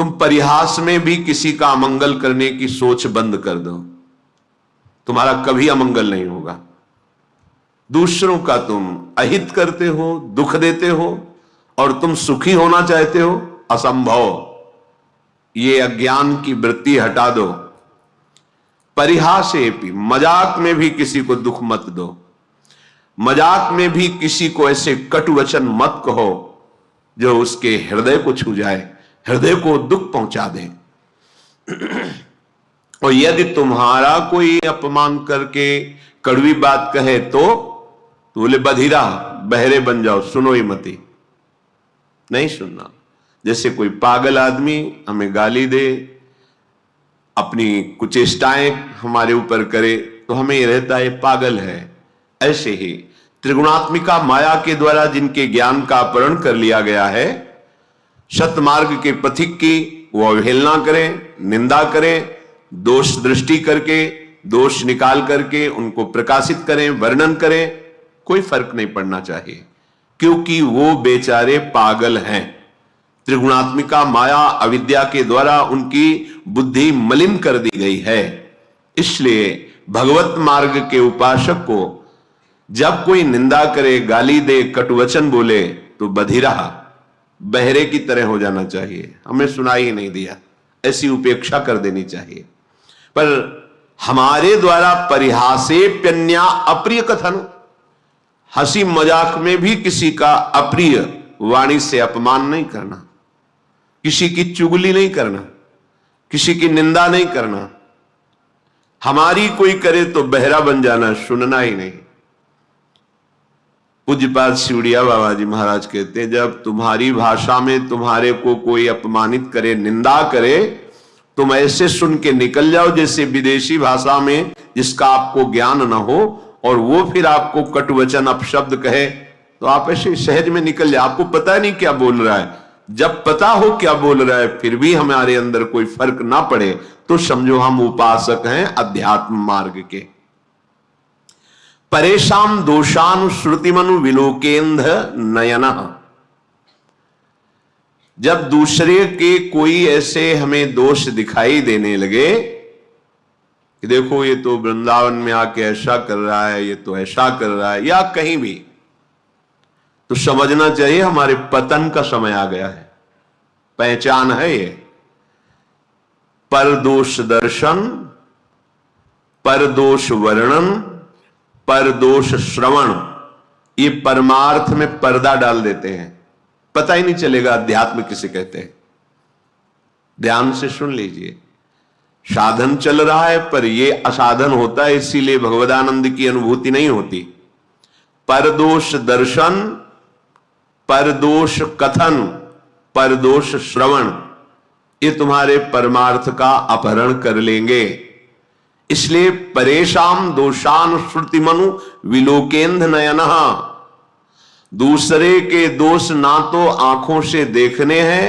तुम परिहास में भी किसी का अमंगल करने की सोच बंद कर दो, तुम्हारा कभी अमंगल नहीं होगा। दूसरों का तुम अहित करते हो, दुख देते हो, और तुम सुखी होना चाहते हो, असंभव। ये अज्ञान की वृत्ति हटा दो। परिहासे भी, मजाक में भी किसी को दुख मत दो, मजाक में भी किसी को ऐसे कटु वचन मत कहो जो उसके हृदय को छू जाए, हृदय को दुख पहुंचा दे। और यदि तुम्हारा कोई अपमान करके कड़वी बात कहे तो बोले बधिरा, बहरे बन जाओ, सुनो ही मती, नहीं सुनना। जैसे कोई पागल आदमी हमें गाली दे, अपनी कुचेष्टाएं हमारे ऊपर करे, तो हमें ये रहता है पागल है। ऐसे ही त्रिगुणात्मिका माया के द्वारा जिनके ज्ञान का अपहरण कर लिया गया है, सतमार्ग के पथिक की वो अवहेलना करें, निंदा करें, दोष दृष्टि करके, दोष निकाल करके उनको प्रकाशित करें, वर्णन करें, कोई फर्क नहीं पड़ना चाहिए, क्योंकि वो बेचारे पागल हैं। त्रिगुणात्मिका माया अविद्या के द्वारा उनकी बुद्धि मलिन कर दी गई है। इसलिए भगवत मार्ग के उपासक को जब कोई निंदा करे, गाली दे, कटुवचन बोले, तो बधिरा, बहरे की तरह हो जाना चाहिए, हमें सुनाई ही नहीं दिया, ऐसी उपेक्षा कर देनी चाहिए। पर हमारे द्वारा परिहासेप्यन्या अप्रिय कथन, हंसी मजाक में भी किसी का अप्रिय वाणी से अपमान नहीं करना, किसी की चुगली नहीं करना, किसी की निंदा नहीं करना। हमारी कोई करे तो बहरा बन जाना, सुनना ही नहीं। पूज्यपाद शिवड़िया बाबा जी महाराज कहते हैं, जब तुम्हारी भाषा में तुम्हारे को कोई अपमानित करे, निंदा करे, तुम ऐसे सुन के निकल जाओ जैसे विदेशी भाषा में जिसका आपको ज्ञान न हो, और वो फिर आपको कटुवचन अपशब्द कहे, तो आप ऐसे सहज में निकल जाए, आपको पता नहीं क्या बोल रहा है। जब पता हो क्या बोल रहा है फिर भी हमारे अंदर कोई फर्क ना पड़े, तो समझो हम उपासक हैं अध्यात्म मार्ग के। परेशान दोषानुश्रुतिमनु विलोकेंध नयन, जब दूसरे के कोई ऐसे हमें दोष दिखाई देने लगे कि देखो ये तो वृंदावन में आके ऐसा कर रहा है, ये तो ऐसा कर रहा है, या कहीं भी, तो समझना चाहिए हमारे पतन का समय आ गया है। पहचान है ये, परदोष दर्शन, परदोष वर्णन, परदोष श्रवण, ये परमार्थ में पर्दा डाल देते हैं, पता ही नहीं चलेगा अध्यात्म किसे कहते हैं। ध्यान से सुन लीजिए, साधन चल रहा है पर यह असाधन होता है, इसीलिए भगवदानंद की अनुभूति नहीं होती। परदोष दर्शन, परदोष कथन, परदोष श्रवण, ये तुम्हारे परमार्थ का अपहरण कर लेंगे। इसलिए परेशान दोषान श्रुतिमनु विलोकेंध नयनः, दूसरे के दोष ना तो आंखों से देखने हैं,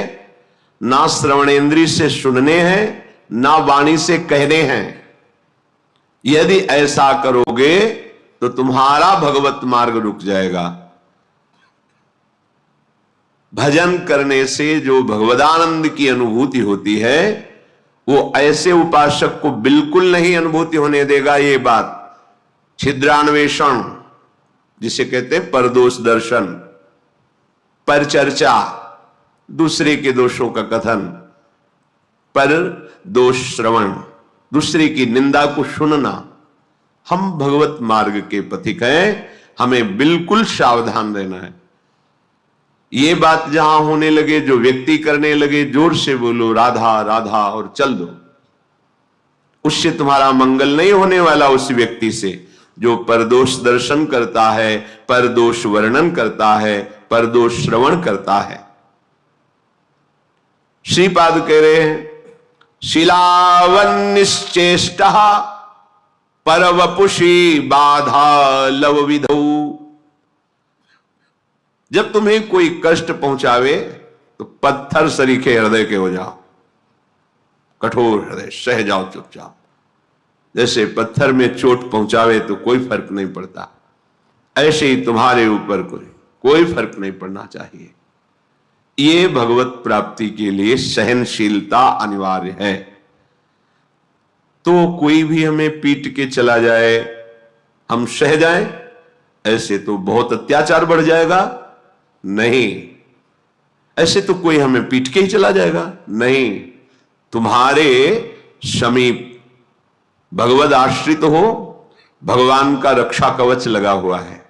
ना श्रवणेंद्री से सुनने हैं, ना वाणी से कहने हैं। यदि ऐसा करोगे तो तुम्हारा भगवत मार्ग रुक जाएगा। भजन करने से जो भगवदानंद की अनुभूति होती है वो ऐसे उपासक को बिल्कुल नहीं अनुभूति होने देगा। ये बात छिद्रान्वेषण जिसे कहते हैं परदोष दर्शन, पर चर्चा, दूसरे के दोषों का कथन, पर दोष श्रवण, दूसरे की निंदा को सुनना। हम भगवत मार्ग के पथिक हैं, हमें बिल्कुल सावधान रहना है। ये बात जहां होने लगे, जो व्यक्ति करने लगे, जोर से बोलो राधा राधा और चल दो, उससे तुम्हारा मंगल नहीं होने वाला। उस व्यक्ति से जो परदोष दर्शन करता है, परदोष वर्णन करता है, परदोष श्रवण करता है। श्रीपाद कह रहे हैं, शिलावन्निश्चेष्ट परवपुषी बाधा लव विधौ। जब तुम्हें कोई कष्ट पहुंचावे तो पत्थर सरीखे हृदय के हो जाओ, कठोर हृदय, सह जाओ चुपचाप। जैसे पत्थर में चोट पहुंचावे तो कोई फर्क नहीं पड़ता, ऐसे ही तुम्हारे ऊपर कोई फर्क नहीं पड़ना चाहिए। ये भगवत प्राप्ति के लिए सहनशीलता अनिवार्य है। तो कोई भी हमें पीट के चला जाए, हम सह जाएं, ऐसे तो बहुत अत्याचार बढ़ जाएगा। नहीं, ऐसे तो कोई हमें पीट के ही चला जाएगा। नहीं, तुम्हारे समीप भगवद आश्रित हो, भगवान का रक्षा कवच लगा हुआ है।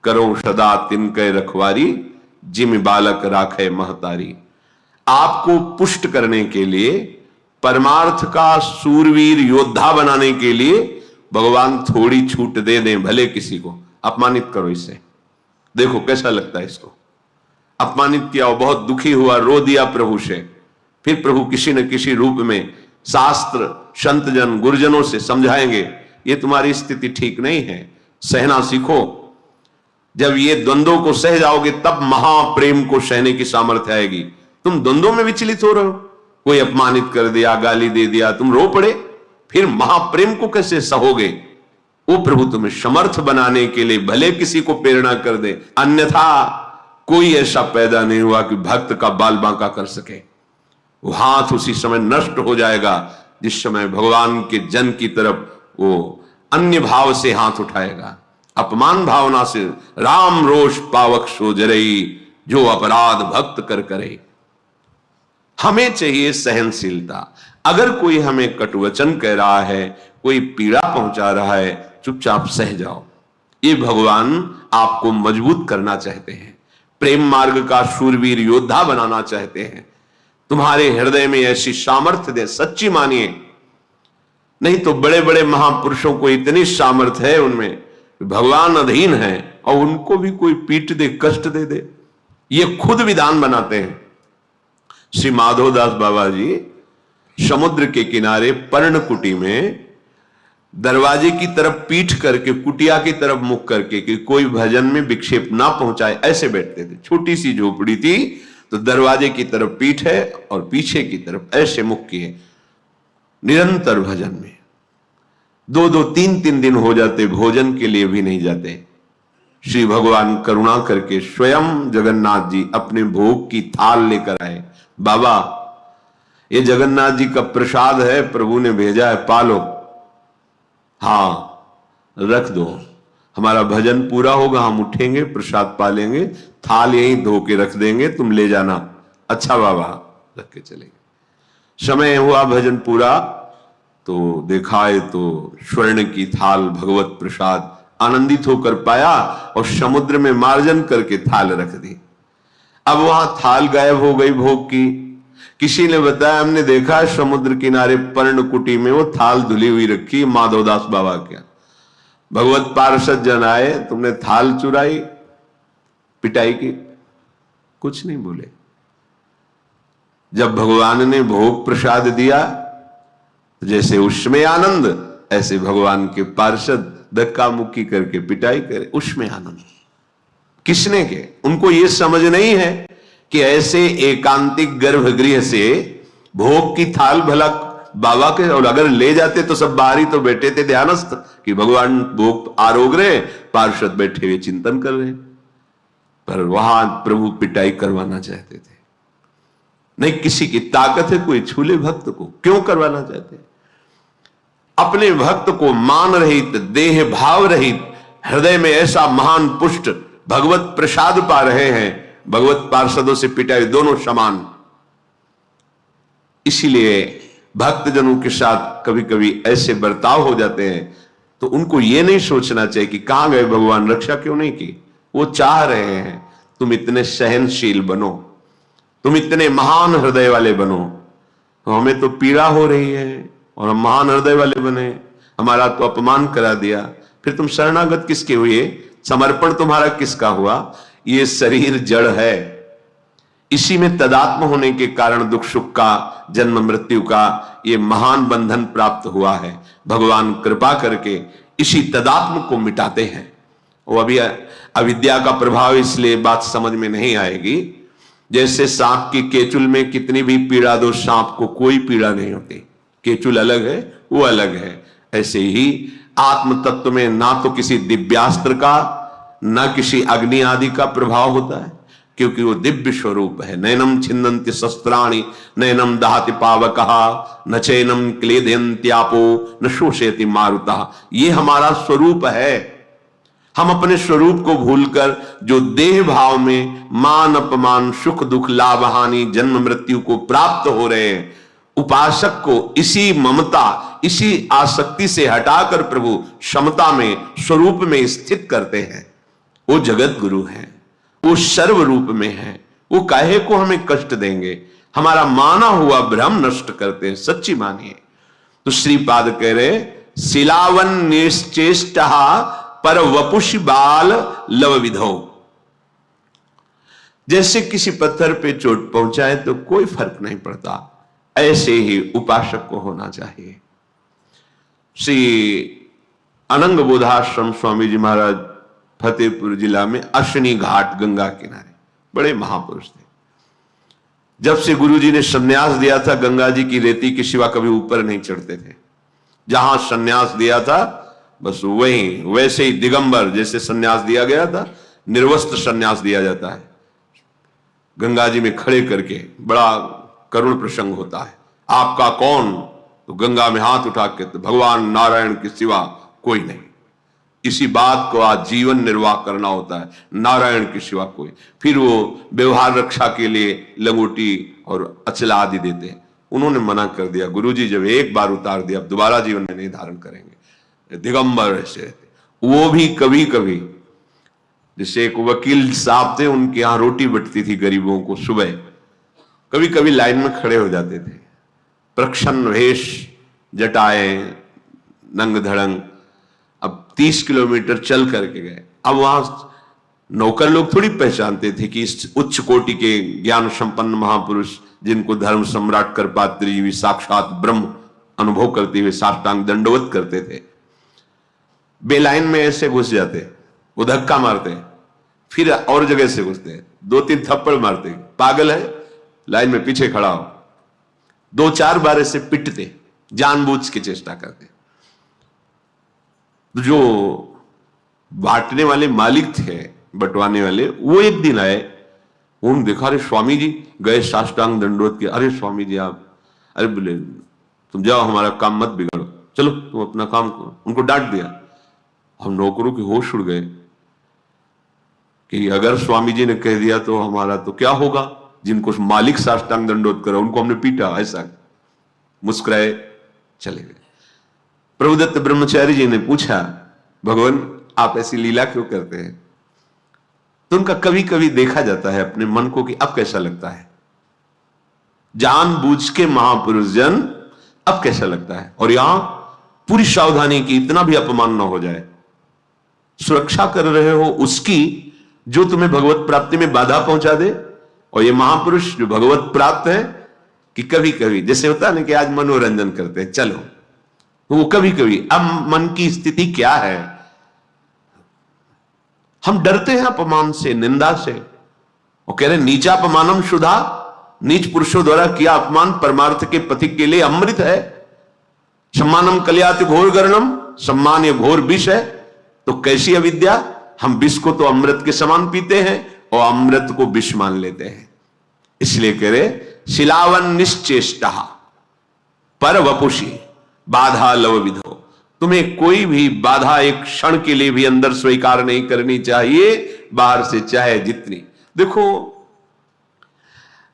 करो सदा तिनके रखवारी, जिम बालक राखे महतारी। आपको पुष्ट करने के लिए, परमार्थ का सूरवीर योद्धा बनाने के लिए भगवान थोड़ी छूट दे दें। भले किसी को अपमानित करो, इससे देखो कैसा लगता है। इसको अपमानित किया, बहुत दुखी हुआ, रो दिया प्रभु से, फिर प्रभु किसी न किसी रूप में शास्त्र, संतजन, गुरुजनों से समझाएंगे, ये तुम्हारी स्थिति ठीक नहीं है, सहना सीखो। जब ये द्वंद्वों को सह जाओगे तब महाप्रेम को सहने की सामर्थ्य आएगी। तुम द्वंद्वों में विचलित हो रहे हो, कोई अपमानित कर दिया, गाली दे दिया, तुम रो पड़े, फिर महाप्रेम को कैसे सहोगे? वो प्रभु तुम्हें समर्थ बनाने के लिए भले किसी को प्रेरणा कर दे, अन्यथा कोई ऐसा पैदा नहीं हुआ कि भक्त का बाल बांका कर सके। वो हाथ उसी समय नष्ट हो जाएगा जिस समय भगवान के जन की तरफ वो अन्य भाव से हाथ उठाएगा। अपमान भावना से राम रोष पावक सो जरई, जो अपराध भक्त कर करे। हमें चाहिए सहनशीलता। अगर कोई हमें कटुवचन कह रहा है, कोई पीड़ा पहुंचा रहा है, चुपचाप सह जाओ। ये भगवान आपको मजबूत करना चाहते हैं, प्रेम मार्ग का शूरवीर योद्धा बनाना चाहते हैं। तुम्हारे हृदय में ऐसी सामर्थ्य दे, सच्ची मानिए। नहीं तो बड़े बड़े महापुरुषों को इतनी सामर्थ्य है उनमें, भगवान अधीन है और उनको भी कोई पीट दे, कष्ट दे दे, ये खुद विधान बनाते हैं। श्री माधवदास बाबा जी समुद्र के किनारे पर्णकुटी में दरवाजे की तरफ पीठ करके, कुटिया की तरफ मुख करके कि कोई भजन में विक्षेप ना पहुंचाए, ऐसे बैठते थे। छोटी सी झोपड़ी थी, तो दरवाजे की तरफ पीठ है और पीछे की तरफ ऐसे मुख किए, निरंतर भजन में 2-2, 3-3 दिन हो जाते, भोजन के लिए भी नहीं जाते। श्री भगवान करुणा करके स्वयं जगन्नाथ जी अपने भोग की थाल लेकर आए। बाबा, ये जगन्नाथ जी का प्रसाद है, प्रभु ने भेजा है, पालो। हाँ, रख दो, हमारा भजन पूरा होगा, हम उठेंगे, प्रसाद पालेंगे, थाल यहीं धो के रख देंगे, तुम ले जाना। अच्छा बाबा, रख के चलेंगे। समय हुआ भजन पूरा, तो देखा है तो स्वर्ण की थाल भगवत प्रसाद आनंदित होकर पाया और समुद्र में मार्जन करके थाल रख दी। अब वहां थाल गायब हो गई भोग की। किसी ने बताया, हमने देखा है समुद्र किनारे पर्णकुटी में वो थाल धुली हुई रखी, माधवदास बाबा क्या। भगवत पार्षद जन आए, तुमने थाल चुराई, पिटाई की? कुछ नहीं बोले। जब भगवान ने भोग प्रसाद दिया, जैसे उसमें आनंद, ऐसे भगवान के पार्षद धक्का मुक्की करके पिटाई करे, उसमें आनंद। किसने के? उनको यह समझ नहीं है कि ऐसे एकांतिक गर्भगृह से भोग की थाल भला बाबा के, और अगर ले जाते तो सब बाहर ही तो बैठे थे ध्यानस्थ कि भगवान भोग आरोग रहे, पार्षद बैठे हुए चिंतन कर रहे, पर वहां प्रभु पिटाई करवाना चाहते थे। नहीं, किसी की ताकत है कोई छूले भक्त को, क्यों करवाना चाहते? अपने भक्त को मान रहित, देह भाव रहित, हृदय में ऐसा महान पुष्ट भगवत प्रसाद पा रहे हैं, भगवत पार्षदों से पिटाई दोनों समान। इसीलिए भक्तजनों के साथ कभी कभी ऐसे बर्ताव हो जाते हैं, तो उनको यह नहीं सोचना चाहिए कि कहां गए भगवान, रक्षा क्यों नहीं की। वो चाह रहे हैं तुम इतने सहनशील बनो, तुम इतने महान हृदय वाले बनो। तो हमें तो पीड़ा हो रही है और हम महान हृदय वाले बने, हमारा तो अपमान करा दिया, फिर तुम शरणागत किसके हुए, समर्पण तुम्हारा किसका हुआ? ये शरीर जड़ है, इसी में तदात्म होने के कारण दुख सुख का, जन्म मृत्यु का ये महान बंधन प्राप्त हुआ है। भगवान कृपा करके इसी तदात्म को मिटाते हैं। वो अभी अविद्या का प्रभाव, इसलिए बात समझ में नहीं आएगी। जैसे सांप की केचुल में कितनी भी पीड़ा दो, सांप को कोई पीड़ा नहीं होती, केचुल अलग है, वो अलग है। ऐसे ही आत्म तत्व में ना तो किसी दिव्यास्त्र का, ना किसी अग्नि आदि का प्रभाव होता है। क्योंकि वो दिव्य स्वरूप है। नैनम छिन्दन्ति शस्त्राणि नैनम दहति पावकः न चैनम क्लेदयन्त्यापो न शोषयति मारुतः। ये हमारा स्वरूप है। हम अपने स्वरूप को भूलकर जो देह भाव में मान अपमान सुख दुख लाभ हानि जन्म मृत्यु को प्राप्त हो रहे हैं, उपासक को इसी ममता इसी आसक्ति से हटाकर प्रभु समता में स्वरूप में स्थित करते हैं। वो जगत गुरु हैं, वो सर्व रूप में हैं, वो काहे को हमें कष्ट देंगे, हमारा माना हुआ भ्रम नष्ट करते हैं। सच्ची मानिए तो श्रीपाद कह रहे शिलावन निश्चेष्टा पर वपुष बाल लव विधो। जैसे किसी पत्थर पे चोट पहुंचाए तो कोई फर्क नहीं पड़ता, ऐसे ही उपासक को होना चाहिए। श्री अनंग बोधाश्रम स्वामी जी महाराज फतेहपुर जिला में अश्विनी घाट गंगा किनारे बड़े महापुरुष थे। जब से गुरु जी ने संन्यास दिया था गंगा जी की रेती के सिवा कभी ऊपर नहीं चढ़ते थे। जहां संन्यास दिया था बस वहीं वैसे ही दिगंबर जैसे संन्यास दिया गया था, निर्वस्त्र संन्यास दिया जाता है। गंगा जी में खड़े करके बड़ा करुण प्रसंग होता है। आपका कौन? तो गंगा में हाथ उठा के तो भगवान नारायण के सिवा कोई नहीं। इसी बात को आज जीवन निर्वाह करना होता है, नारायण के सिवा कोई। फिर वो व्यवहार रक्षा के लिए लंगोटी और अचला आदि देते हैं। उन्होंने मना कर दिया, गुरुजी जब एक बार उतार दिया अब दोबारा जीवन में नहीं धारण करेंगे। दिगंबर ऐसे वो भी कभी कभी, जैसे एक वकील साहब थे उनके यहां रोटी बटती थी गरीबों को, सुबह कभी कभी लाइन में खड़े हो जाते थे, प्रच्छन्न वेश, जटाएं, नंग धड़ंग। अब 30 किलोमीटर चल करके गए। अब वहां नौकर लोग थोड़ी पहचानते थे कि इस उच्च कोटि के ज्ञान संपन्न महापुरुष जिनको धर्म सम्राट करपात्री जी साक्षात ब्रह्म अनुभव करते हुए साष्टांग दंडवत करते थे। बेलाइन में ऐसे घुस जाते, वो धक्का मारते, फिर और जगह से घुसते, 2-3 थप्पड़ मारते, पागल है लाइन में पीछे खड़ा हो, 2-4 बार ऐसे पिटते, जानबूझ के चेष्टा करते। जो बांटने वाले मालिक थे, बंटवाने वाले, वो एक दिन आए, उन्होंने देखा अरे स्वामी जी गए साष्टांग दंडवत के। अरे स्वामी जी आप, अरे बोले तुम जाओ हमारा काम मत बिगाड़ो, चलो तुम अपना काम करो। उनको डांट दिया। हम नौकरों के होश उड़ गए कि अगर स्वामी जी ने कह दिया तो हमारा तो क्या होगा। जिनको मालिक साष्टांग दंडवत करा उनको हमने पीटा, ऐसा मुस्कुराए चले गए। प्रभुदत्त ब्रह्मचारी जी ने पूछा भगवान आप ऐसी लीला क्यों करते हैं? तो उनका कभी कभी देखा जाता है अपने मन को कि अब कैसा लगता है, जानबूझ के महापुरुष जन अब कैसा लगता है। और यहां पूरी सावधानी की, इतना भी अपमान ना हो जाए। सुरक्षा कर रहे हो उसकी जो तुम्हें भगवत प्राप्ति में बाधा पहुंचा दे। और ये महापुरुष जो भगवत प्राप्त है कि कभी कभी जैसे होता है ना कि आज मनोरंजन करते हैं चलो, तो वो कभी कभी अब मन की स्थिति क्या है, हम डरते हैं अपमान से, निंदा से। वो कह रहे नीचा अपमानम शुदा, नीच पुरुषों द्वारा किया अपमान परमार्थ के पथिक के लिए अमृत है। सम्मानम कल्याति घोर गर्णम, सम्मान ये घोर विष है। तो कैसी अविद्या, हम विष को तो अमृत के समान पीते हैं और अमृत को विष मान लेते हैं। इसलिए कह रहे शिलावन निश्चेष्टा पर वपुषी बाधा लव विधो। तुम्हें कोई भी बाधा एक क्षण के लिए भी अंदर स्वीकार नहीं करनी चाहिए, बाहर से चाहे जितनी। देखो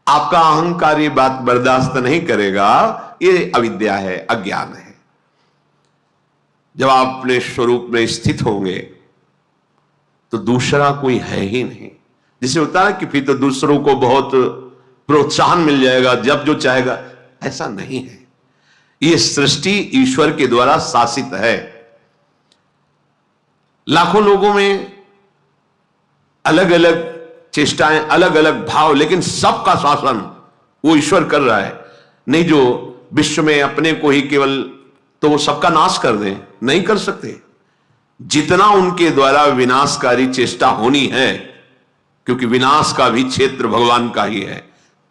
आपका अहंकार ये बात बर्दाश्त नहीं करेगा, ये अविद्या है, अज्ञान है। जब आप अपने स्वरूप में स्थित होंगे तो दूसरा कोई है ही नहीं। जिसे होता है कि फिर तो दूसरों को बहुत प्रोत्साहन मिल जाएगा, जब जो चाहेगा, ऐसा नहीं है। ये सृष्टि ईश्वर के द्वारा शासित है। लाखों लोगों में अलग अलग चेष्टाएं, अलग अलग भाव, लेकिन सबका शासन वो ईश्वर कर रहा है। नहीं जो विश्व में अपने को ही केवल तो वो सबका नाश कर दें, नहीं कर सकते। जितना उनके द्वारा विनाशकारी चेष्टा होनी है, क्योंकि विनाश का भी क्षेत्र भगवान का ही है।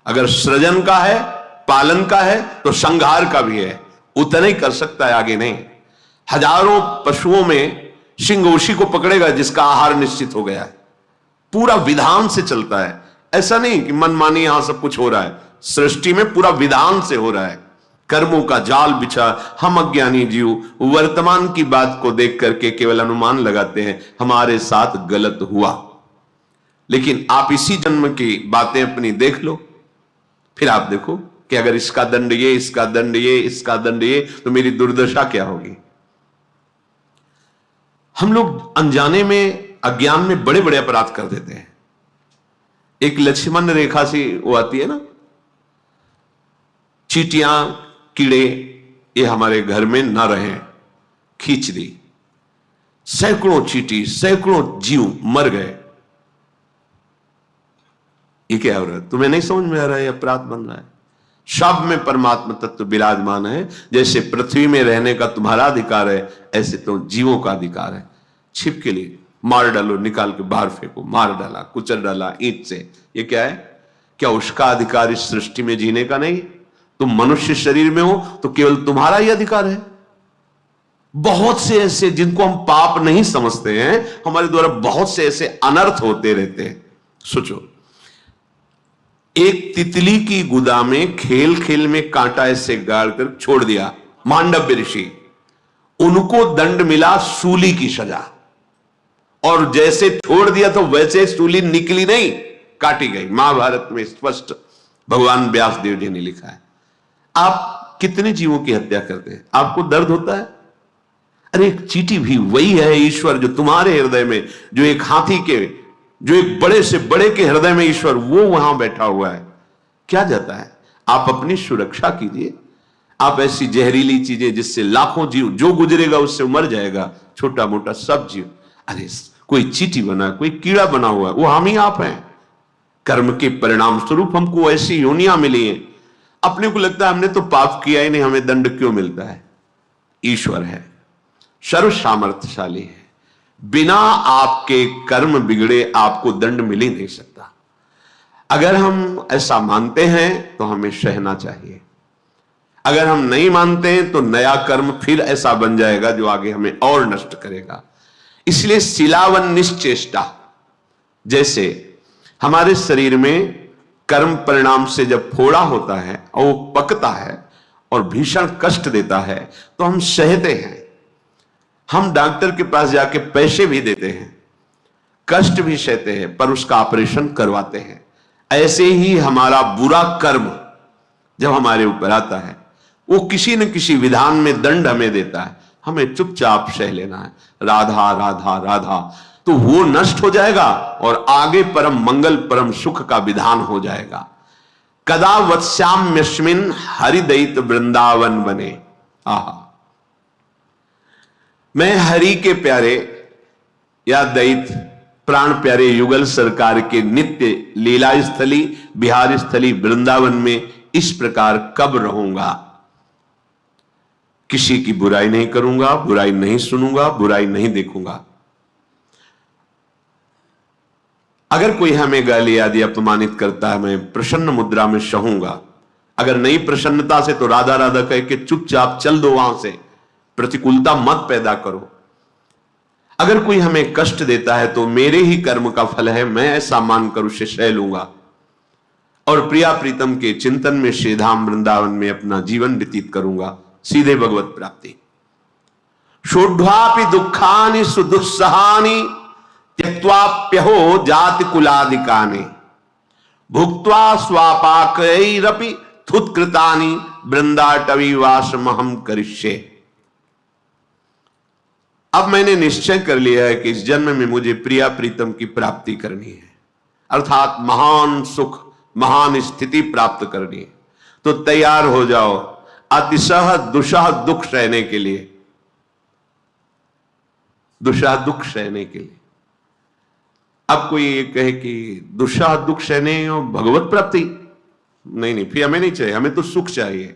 अगर सृजन का है, पालन का है, तो संहार का भी है। उतना ही कर सकता है, आगे नहीं। हजारों पशुओं में सिंह उसी को पकड़ेगा जिसका आहार निश्चित हो गया है। पूरा विधान से चलता है। ऐसा नहीं कि मनमानी यहां सब कुछ हो रहा है, सृष्टि में पूरा विधान से हो रहा है। कर्मों का जाल बिछा, हम अज्ञानी जीव वर्तमान की बात को देख करके केवल अनुमान लगाते हैं हमारे साथ गलत हुआ। लेकिन आप इसी जन्म की बातें अपनी देख लो, फिर आप देखो कि अगर इसका दंड ये, इसका दंड ये, इसका दंड ये, तो मेरी दुर्दशा क्या होगी। हम लोग अनजाने में, अज्ञान में बड़े बड़े अपराध कर देते हैं। एक लक्ष्मण रेखा सी वो आती है ना, चींटियां कीड़े ये हमारे घर में ना रहें, खींच दी, सैकड़ों चींटी सैकड़ों जीव मर गए। ये क्या हो रहा है? तुम्हें नहीं समझ में आ रहा है? अपराध बन रहा है। सब में परमात्मा तत्व विराजमान है। जैसे पृथ्वी में रहने का तुम्हारा अधिकार है, ऐसे तो जीवों का अधिकार है। छिप के लिए मार डालो, निकाल के बाहर फेंको, मार डाला, कुचल डाला ईंट से, ये क्या है? क्या उसका अधिकार इस सृष्टि में जीने का नहीं? तुम मनुष्य शरीर में हो तो केवल तुम्हारा ही अधिकार है। बहुत से ऐसे जिनको हम पाप नहीं समझते हैं, हमारे द्वारा बहुत से ऐसे अनर्थ होते रहते हैं। सोचो, एक तितली की गुदा में खेल खेल में कांटा ऐसे गाड़कर छोड़ दिया मांडव्य ऋषि, उनको दंड मिला सूली की सजा, और जैसे छोड़ दिया तो वैसे सूली निकली नहीं, काटी गई। महाभारत में स्पष्ट भगवान व्यास देव जी ने लिखा है। आप कितने जीवों की हत्या करते हैं, आपको दर्द होता है? अरे एक चींटी भी वही है ईश्वर जो तुम्हारे हृदय में, जो एक हाथी के, जो एक बड़े से बड़े के हृदय में ईश्वर, वो वहां बैठा हुआ है। क्या जाता है? आप अपनी सुरक्षा कीजिए। आप ऐसी जहरीली चीजें जिससे लाखों जीव, जो गुजरेगा उससे मर जाएगा, छोटा मोटा सब जीव। अरे कोई चींटी बना, कोई कीड़ा बना हुआ है, वो हम ही आप हैं। कर्म के परिणाम स्वरूप हमको ऐसी योनियां मिली हैं। अपने को लगता है हमने तो पाप किया ही नहीं, हमें दंड क्यों मिलता है? ईश्वर है, सर्व सामर्थ्यशाली है। बिना आपके कर्म बिगड़े आपको दंड मिल ही नहीं सकता। अगर हम ऐसा मानते हैं तो हमें सहना चाहिए। अगर हम नहीं मानते हैं तो नया कर्म फिर ऐसा बन जाएगा जो आगे हमें और नष्ट करेगा। इसलिए शिलावन निश्चेष्टा, जैसे हमारे शरीर में कर्म परिणाम से जब फोड़ा होता है और वो पकता है और भीषण कष्ट देता है तो हम सहते हैं। हम डॉक्टर के पास जाके पैसे भी देते हैं, कष्ट भी सहते हैं, पर उसका ऑपरेशन करवाते हैं। ऐसे ही हमारा बुरा कर्म जब हमारे ऊपर आता है, वो किसी न किसी विधान में दंड हमें देता है, हमें चुपचाप सह लेना है। राधा राधा राधा, तो वो नष्ट हो जाएगा और आगे परम मंगल परम सुख का विधान हो जाएगा। कदा वत्स्याम्यस्मिन् हरिदैत वृंदावन बने। आहा, मैं हरि के प्यारे या दैत प्राण प्यारे युगल सरकार के नित्य लीला स्थली, बिहार स्थली वृंदावन में इस प्रकार कब रहूंगा? किसी की बुराई नहीं करूंगा, बुराई नहीं सुनूंगा, बुराई नहीं देखूंगा। अगर कोई हमें गाली आदि अपमानित करता है, मैं प्रसन्न मुद्रा में सहूंगा। अगर नहीं प्रसन्नता से तो राधा राधा कह के चुपचाप चल दो वहां से, प्रतिकूलता मत पैदा करो। अगर कोई हमें कष्ट देता है तो मेरे ही कर्म का फल है, मैं ऐसा मानकर उसे सह लूंगा और प्रिया प्रीतम के चिंतन में श्री धाम वृंदावन में अपना जीवन व्यतीत करूंगा। सीधे भगवत प्राप्ति। शोढ्वापि दुखानि सुदुस्सहानि त्यक्त्वाप्यहो जाति कुलादिकानि भुक्त्वा स्वापाकैरपि थुत्कृतानि वृंदाटवीवासमहं करिष्ये। अब मैंने निश्चय कर लिया है कि इस जन्म में मुझे प्रिया प्रीतम की प्राप्ति करनी है, अर्थात महान सुख, महान स्थिति प्राप्त करनी है। तो तैयार हो जाओ अतिशह दुषह दुख सहने के लिए, दुषह दुख सहने के लिए। अब कोई ये कहे कि दुषह दुख सहने और भगवत प्राप्ति, नहीं नहीं, फिर हमें नहीं चाहिए, हमें तो सुख चाहिए।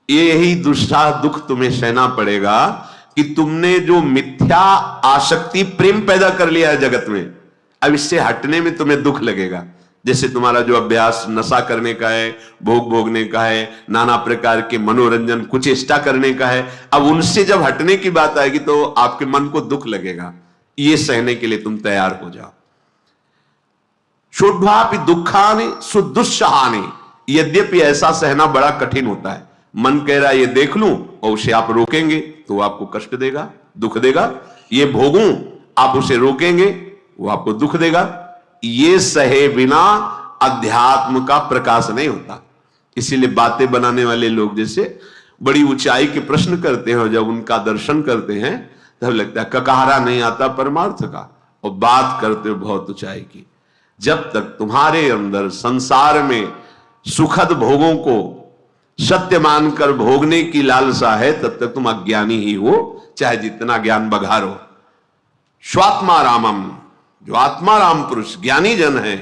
यही दुषह दुख तुम्हें सहना पड़ेगा कि तुमने जो मिथ्या आसक्ति प्रेम पैदा कर लिया है जगत में, अब इससे हटने में तुम्हें दुख लगेगा। जैसे तुम्हारा जो अभ्यास नशा करने का है, भोग भोगने का है, नाना प्रकार के मनोरंजन कुचेष्टा करने का है, अब उनसे जब हटने की बात आएगी तो आपके मन को दुख लगेगा। ये सहने के लिए तुम तैयार हो जाओ। षोडभापि दुखानि सुदुस्सहानि, यद्यपि ऐसा सहना बड़ा कठिन होता है। मन कह रहा है ये देख लूं और उसे आप रोकेंगे तो वो आपको कष्ट देगा, दुख देगा। ये भोगूं, आप उसे रोकेंगे वो आपको दुख देगा। ये सहे बिना अध्यात्म का प्रकाश नहीं होता। इसीलिए बातें बनाने वाले लोग जैसे बड़ी ऊंचाई के प्रश्न करते हैं और जब उनका दर्शन करते हैं तब लगता है ककहरा नहीं आता परमार्थ का, और बात करते हो बहुत ऊंचाई की। जब तक तुम्हारे अंदर संसार में सुखद भोगों को सत्य मानकर भोगने की लालसा है तब तक तुम अज्ञानी ही हो, चाहे जितना ज्ञान बघारो। स्वात्मा रामम, जो आत्मा राम पुरुष ज्ञानी जन है,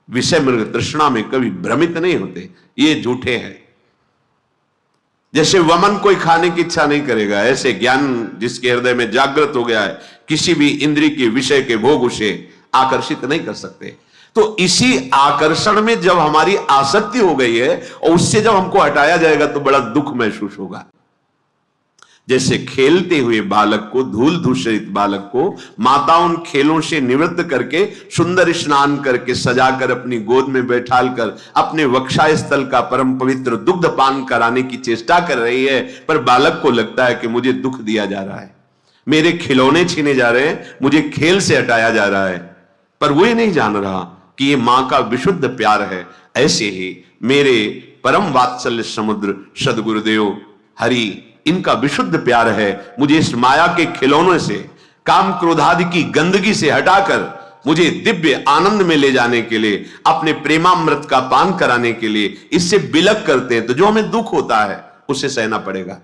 विषय मृग तृष्णा में कभी भ्रमित नहीं होते। ये झूठे हैं। जैसे वमन कोई खाने की इच्छा नहीं करेगा, ऐसे ज्ञान जिसके हृदय में जागृत हो गया है, किसी भी इंद्रिय के विषय के भोग उसे आकर्षित नहीं कर सकते। तो इसी आकर्षण में जब हमारी आसक्ति हो गई है और उससे जब हमको हटाया जाएगा तो बड़ा दुख महसूस होगा। जैसे खेलते हुए बालक को, धूल दूषित बालक को माता उन खेलों से निवृत्त करके सुंदर स्नान करके सजाकर अपनी गोद में बैठालकर अपने वक्षा स्थल का परम पवित्र दुग्ध पान कराने की चेष्टा कर रही है, पर बालक को लगता है कि मुझे दुख दिया जा रहा है, मेरे खिलौने छीने जा रहे हैं, मुझे खेल से हटाया जा रहा है। पर वो ये नहीं जान रहा कि ये मां का विशुद्ध प्यार है। ऐसे ही मेरे परम वात्सल्य समुद्र सदगुरुदेव हरि, इनका विशुद्ध प्यार है। मुझे इस माया के खिलौनों से, काम क्रोधादि की गंदगी से हटाकर मुझे दिव्य आनंद में ले जाने के लिए, अपने प्रेमामृत का पान कराने के लिए इससे बिलक करते हैं, तो जो हमें दुख होता है उसे सहना पड़ेगा।